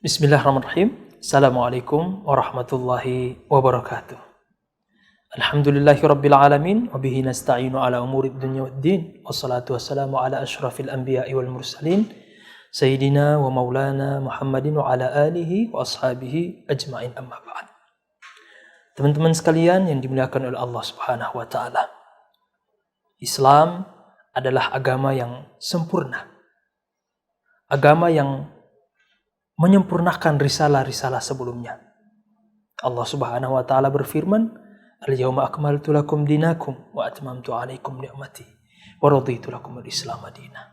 Bismillahirrahmanirrahim. Assalamualaikum warahmatullahi wabarakatuh. Alhamdulillahi rabbil alamin wa bihi nasta'inu ala umuri dunya waddin. Wassalatu wassalamu ala asyrafil anbiya'i wal mursalin sayyidina wa maulana Muhammadin wa ala alihi wa ashabihi ajma'in, amma ba'd. Teman-teman sekalian yang dimuliakan oleh Allah Subhanahu wa taala. Islam adalah agama yang sempurna. Agama yang menyempurnakan risalah-risalah sebelumnya. Allah Subhanahu wa taala berfirman, "Al-yauma akmaltu lakum dinakum wa atmamtu 'alaikum ni'mati wa raditu lakum al-Islam madina."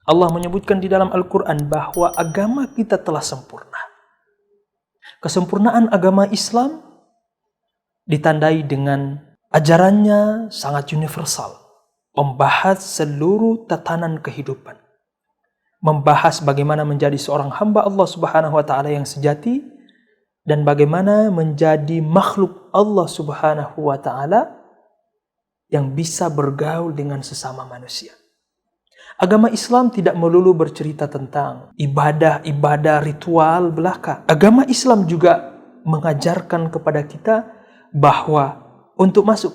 Allah menyebutkan di dalam Al-Qur'an bahwa agama kita telah sempurna. Kesempurnaan agama Islam ditandai dengan ajarannya sangat universal, membahas seluruh tatanan kehidupan. Membahas bagaimana menjadi seorang hamba Allah Subhanahu wa taala yang sejati dan bagaimana menjadi makhluk Allah Subhanahu wa taala yang bisa bergaul dengan sesama manusia. Agama Islam tidak melulu bercerita tentang ibadah-ibadah ritual belaka. Agama Islam juga mengajarkan kepada kita bahwa untuk masuk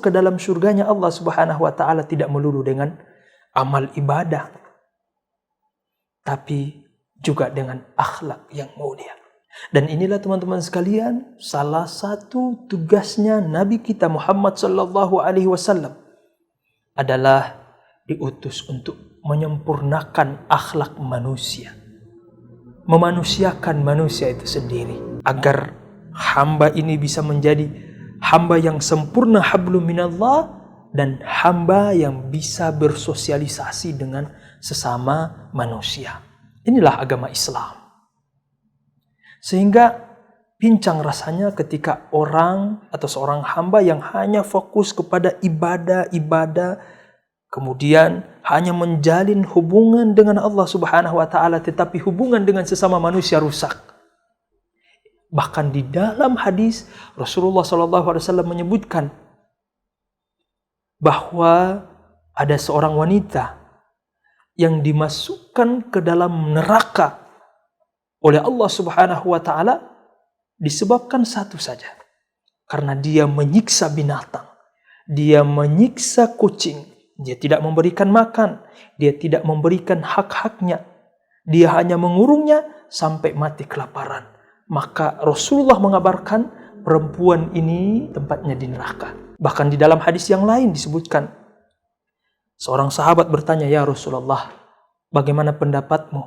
ke dalam surganya Allah Subhanahu wa taala tidak melulu dengan amal ibadah, tapi juga dengan akhlak yang mulia. Dan inilah teman-teman sekalian, salah satu tugasnya Nabi kita Muhammad sallallahu alaihi wasallam adalah diutus untuk menyempurnakan akhlak manusia. Memanusiakan manusia itu sendiri agar hamba ini bisa menjadi hamba yang sempurna, hablum minallah, dan hamba yang bisa bersosialisasi dengan sesama manusia. Inilah agama Islam. Sehingga pincang rasanya ketika orang atau seorang hamba yang hanya fokus kepada ibadah, kemudian hanya menjalin hubungan dengan Allah Subhanahu wa taala, tetapi hubungan dengan sesama manusia rusak. Bahkan di dalam hadis Rasulullah SAW menyebutkan bahwa ada seorang wanita yang dimasukkan ke dalam neraka oleh Allah Subhanahu wa taala disebabkan satu saja, karena dia menyiksa binatang, dia menyiksa kucing, dia tidak memberikan makan, dia tidak memberikan hak-haknya, dia hanya mengurungnya sampai mati kelaparan. Maka Rasulullah mengabarkan perempuan ini tempatnya di neraka. Bahkan di dalam hadis yang lain disebutkan, seorang sahabat bertanya, "Ya Rasulullah, bagaimana pendapatmu?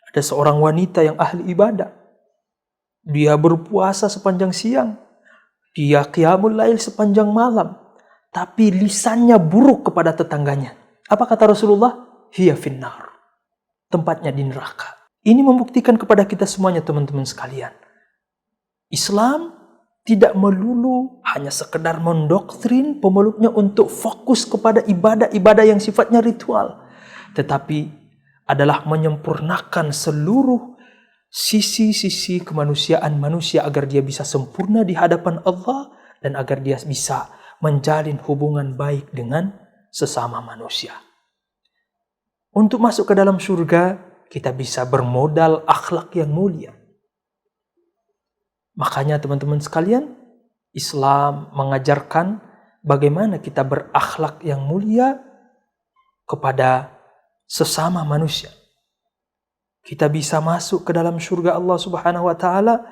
Ada seorang wanita yang ahli ibadah. Dia berpuasa sepanjang siang. Dia qiyamul lail sepanjang malam. Tapi lisannya buruk kepada tetangganya." Apa kata Rasulullah? "Hiya finnar." Tempatnya di neraka. Ini membuktikan kepada kita semuanya teman-teman sekalian. Islam tidak melulu hanya sekedar mendoktrin pemeluknya untuk fokus kepada ibadah-ibadah yang sifatnya ritual, tetapi adalah menyempurnakan seluruh sisi-sisi kemanusiaan manusia agar dia bisa sempurna di hadapan Allah dan agar dia bisa menjalin hubungan baik dengan sesama manusia. Untuk masuk ke dalam surga, kita bisa bermodal akhlak yang mulia. Makanya teman-teman sekalian, Islam mengajarkan bagaimana kita berakhlak yang mulia kepada sesama manusia. Kita bisa masuk ke dalam surga Allah Subhanahu wa taala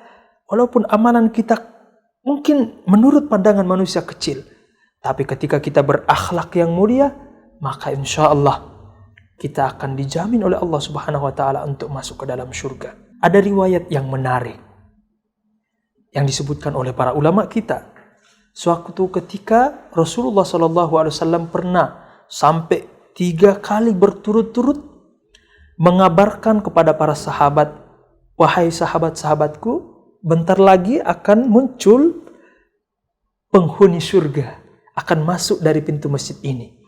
walaupun amalan kita mungkin menurut pandangan manusia kecil, tapi ketika kita berakhlak yang mulia, maka insya Allah kita akan dijamin oleh Allah Subhanahu wa taala untuk masuk ke dalam surga. Ada riwayat yang menarik yang disebutkan oleh para ulama kita. Suatu ketika Rasulullah SAW pernah sampai 3 kali berturut-turut mengabarkan kepada para sahabat, "Wahai sahabat-sahabatku, bentar lagi akan muncul penghuni surga, akan masuk dari pintu masjid ini."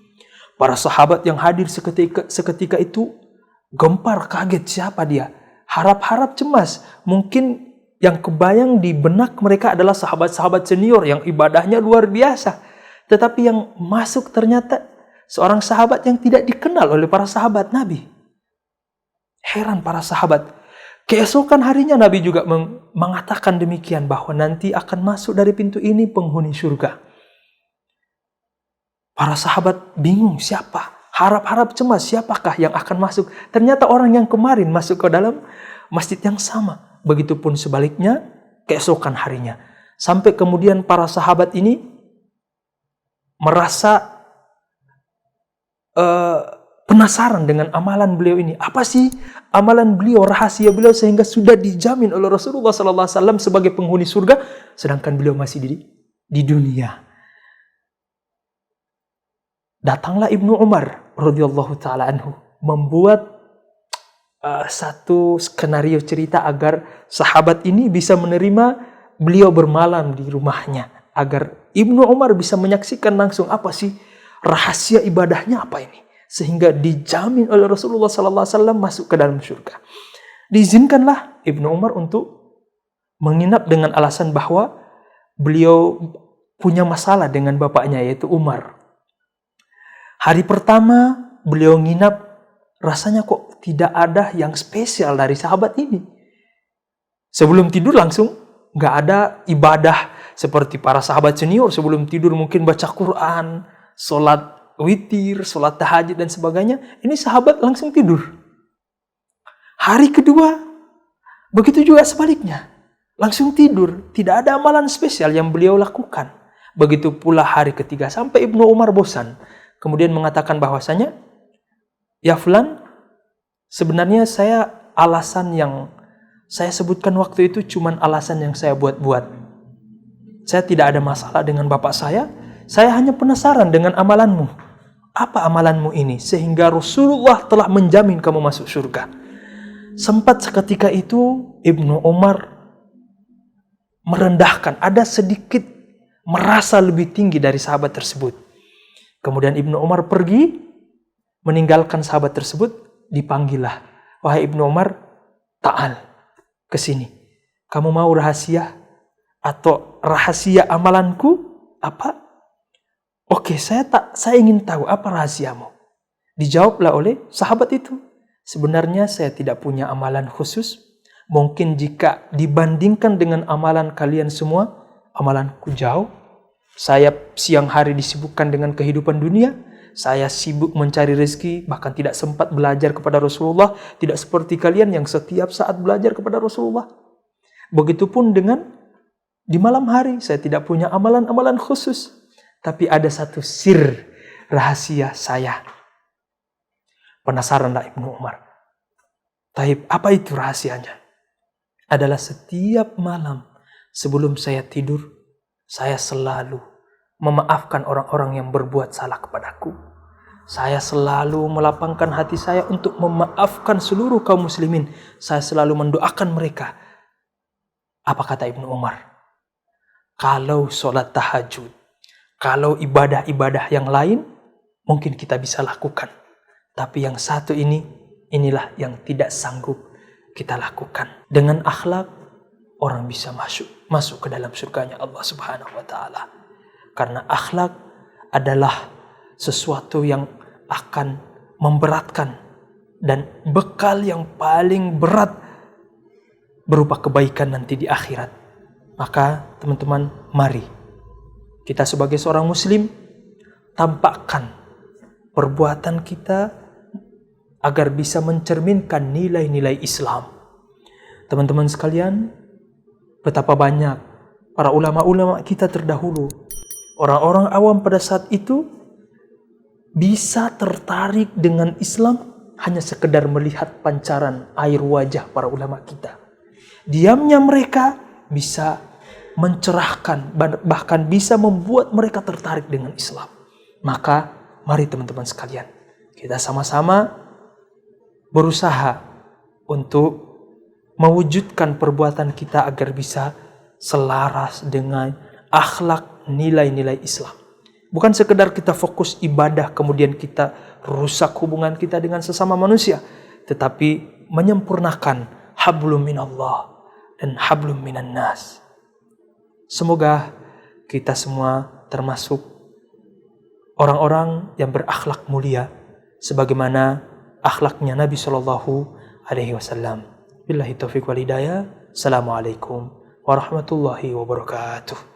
Para sahabat yang hadir seketika itu gempar, kaget, siapa dia? Harap-harap cemas. Mungkin yang kebayang di benak mereka adalah sahabat-sahabat senior yang ibadahnya luar biasa. Tetapi yang masuk ternyata seorang sahabat yang tidak dikenal oleh para sahabat Nabi. Heran para sahabat. Keesokan harinya Nabi juga mengatakan demikian, bahwa nanti akan masuk dari pintu ini penghuni surga. Para sahabat bingung, siapa? Harap-harap cemas, siapakah yang akan masuk? Ternyata orang yang kemarin masuk ke dalam masjid yang sama. Begitupun sebaliknya keesokan harinya. Sampai kemudian para sahabat ini merasa penasaran dengan amalan beliau ini. Apa sih amalan beliau, rahasia beliau sehingga sudah dijamin oleh Rasulullah SAW sebagai penghuni surga, sedangkan beliau masih di dunia. Datanglah Ibnu Umar radhiyallahu taala anhu membuat satu skenario cerita agar sahabat ini bisa menerima beliau bermalam di rumahnya, agar Ibnu Umar bisa menyaksikan langsung apa sih rahasia ibadahnya apa ini, sehingga dijamin oleh Rasulullah SAW masuk ke dalam surga. Diizinkanlah Ibnu Umar untuk menginap dengan alasan bahwa beliau punya masalah dengan bapaknya, yaitu Umar. Hari pertama beliau nginap, rasanya kok tidak ada yang spesial dari sahabat ini. Sebelum tidur langsung gak ada ibadah seperti para sahabat senior. Sebelum tidur mungkin baca Quran, sholat witir, sholat tahajud dan sebagainya. Ini sahabat langsung tidur. Hari kedua begitu juga sebaliknya, langsung tidur. Tidak ada amalan spesial yang beliau lakukan. Begitu pula hari ketiga, sampai Ibnu Umar bosan. Kemudian mengatakan bahwasanya, ya fulan, sebenarnya alasan yang saya sebutkan waktu itu cuman alasan yang saya buat-buat. Saya tidak ada masalah dengan bapak saya hanya penasaran dengan amalanmu. Apa amalanmu ini? Sehingga Rasulullah telah menjamin kamu masuk surga. Sempat seketika itu Ibnu Umar merendahkan, ada sedikit merasa lebih tinggi dari sahabat tersebut. Kemudian Ibnu Umar pergi, meninggalkan sahabat tersebut, dipanggillah. Wahai Ibnu Umar, ta'al, kesini. Kamu mau rahasia? Atau rahasia amalanku? Apa? Oke, saya ingin tahu apa rahasiamu. Dijawablah oleh sahabat itu. Sebenarnya saya tidak punya amalan khusus. Mungkin jika dibandingkan dengan amalan kalian semua, amalanku jauh. Saya siang hari disibukkan dengan kehidupan dunia. Saya sibuk mencari rezeki, bahkan tidak sempat belajar kepada Rasulullah. Tidak seperti kalian yang setiap saat belajar kepada Rasulullah. Begitupun dengan di malam hari, saya tidak punya amalan-amalan khusus. Tapi ada satu sir rahasia saya. Penasaranlah Ibnu Umar. Taib, apa itu rahasianya? Adalah setiap malam sebelum saya tidur, saya selalu memaafkan orang-orang yang berbuat salah kepadaku. Saya selalu melapangkan hati saya untuk memaafkan seluruh kaum muslimin. Saya selalu mendoakan mereka. Apa kata Ibnu Umar? Kalau sholat tahajud, kalau ibadah-ibadah yang lain, mungkin kita bisa lakukan. Tapi yang satu inilah yang tidak sanggup kita lakukan. Dengan akhlak, orang bisa masuk ke dalam surganya Allah Subhanahu wa Ta'ala. Karena akhlak adalah sesuatu yang akan memberatkan dan bekal yang paling berat berupa kebaikan nanti di akhirat. Maka teman-teman, mari kita sebagai seorang muslim tampakkan perbuatan kita agar bisa mencerminkan nilai-nilai Islam. Teman-teman sekalian, betapa banyak para ulama-ulama kita terdahulu, orang-orang awam pada saat itu bisa tertarik dengan Islam hanya sekedar melihat pancaran air wajah para ulama kita. Diamnya mereka bisa mencerahkan, bahkan bisa membuat mereka tertarik dengan Islam. Maka mari teman-teman sekalian, kita sama-sama berusaha untuk mewujudkan perbuatan kita agar bisa selaras dengan akhlak nilai-nilai Islam. Bukan sekedar kita fokus ibadah kemudian kita rusak hubungan kita dengan sesama manusia, tetapi menyempurnakan hablum minallah dan hablum minan nas. Semoga kita semua termasuk orang-orang yang berakhlak mulia sebagaimana akhlaknya Nabi Shallallahu alaihi wasallam. Billahi taufiq wal hidayah. Assalamualaikum warahmatullahi wabarakatuh.